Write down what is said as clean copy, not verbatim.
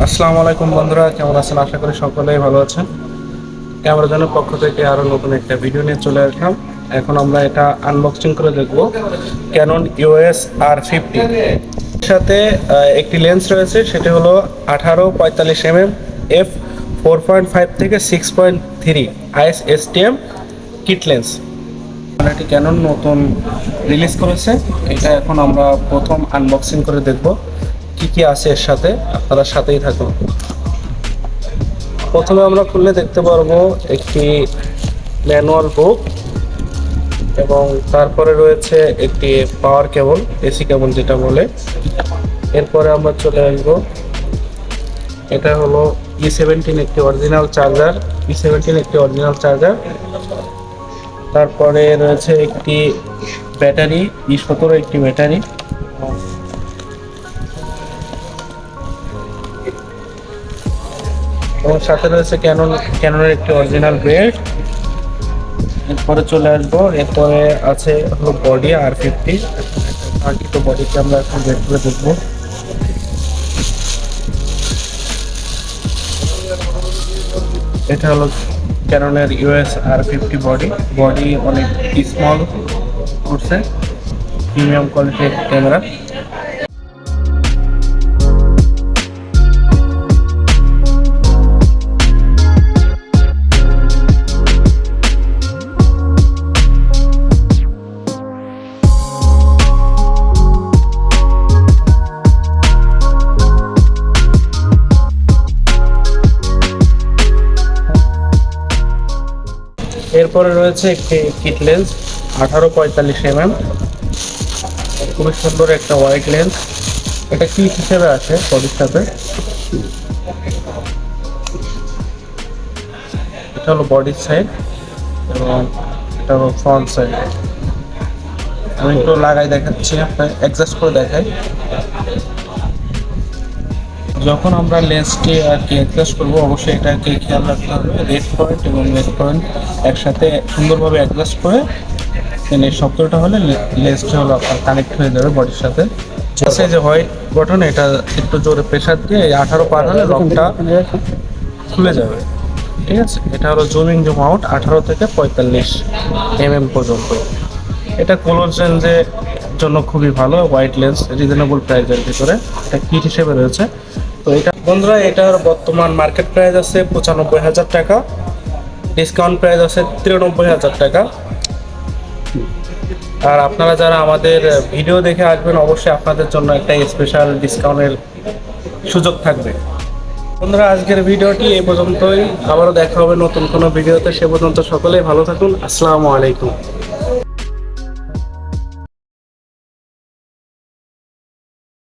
আসসালামু আলাইকুম বন্ধুরা, কেমন আছেন? আশা করি সকলেই ভালো আছেন। ক্যামেরা জনের পক্ষ থেকে আরো নতুন একটা ভিডিও নিয়ে চলে আসলাম। এখন আমরা এটা আনবক্সিং করে দেখব। ক্যানন ইউএস R50 এর সাথে একটি লেন্স রয়েছে, সেটা হলো 18-45 mm f4.5 থেকে 6.3 ISSTM কিট লেন্স। এটি ক্যানন নতুন রিলিজ করেছে। এটা এখন আমরা প্রথম আনবক্সিং করে দেখব কি কি আছে এর সাথে। আপনারা সাথেই থাকুন। প্রথমে আমরা খুললে দেখতে পারবো একটি ম্যানুয়াল বুক এবং তারপরে রয়েছে একটি পাওয়ার কেবল, এসি কেবল যেটা বলে। এরপরে আমরা চলে আসবো, এটা হলো E17 একটি অরিজিনাল চার্জার। তারপরে রয়েছে একটি ব্যাটারি, E17 একটি ব্যাটারি। এবং সাথে রয়েছে ক্যাননের একটি অরিজিনাল বেল্ট। এরপরে চলে আসবো, এরপরে আছে হলো বডি R50। তো বডিকে আমরা এখন বের করে দেখবো। এটা হলো ক্যাননের ইউএস R50 বডি অনেক স্মল করছে, প্রিমিয়াম কোয়ালিটির ক্যামেরা। এরপরে রয়েছে একটি কিট লেন্স 18-45 mm, খুবই সুন্দর একটা ওয়াইড লেন্স। এটা কিট হিসেবে আছে বডির সাথে। এটা হলো বডির সাইড এবং এটা হলো ফ্রন্ট সাইড। আমি একটু লাগাই দেখাচ্ছি, আপনার অ্যাডজাস্ট করে দেখাই। যখন আমরা লেন্সটি আর কি অ্যাডজাস্ট করবো, অবশ্যই এটাকে খেয়াল রাখতে হবে রেড পয়েন্ট এবং রেড পয়েন্ট একসাথে সুন্দরভাবে অ্যাডজাস্ট করে দেন এই শব্দটা হলে লেন্সটা হলো আপনার কানেক্ট হয়ে যাবে বডির সাথে। আছে যে হোয়াইট বটন, এটা একটু জোরে প্রেসার দিয়ে 18 পার হলে লকটা খুলে যাবে। ঠিক আছে, এটা হলো জুম আউট 18 থেকে 45 mm পর্যন্ত। এটা ক্লোজ রেঞ্জের জন্য খুবই ভালো, হোয়াইট লেন্স, রিজনেবল প্রাইসের ভিতরে এটা কিট হিসেবে রয়েছে। তো এটা বন্ধুরা, এটার বর্তমান মার্কেট প্রাইস আছে 95,000 টাকা, ডিসকাউন্ট প্রাইস আছে 93,000 টাকা। আর আপনারা যারা আমাদের ভিডিও দেখে আসবেন, অবশ্যই আপনাদের জন্য একটা স্পেশাল ডিসকাউন্টের সুযোগ থাকবে। বন্ধুরা, আজকের ভিডিওটি এই পর্যন্তই। আবারও দেখা হবে নতুন কোনো ভিডিওতে। সে পর্যন্ত সকলেই ভালো থাকুন। আসসালামু আলাইকুম।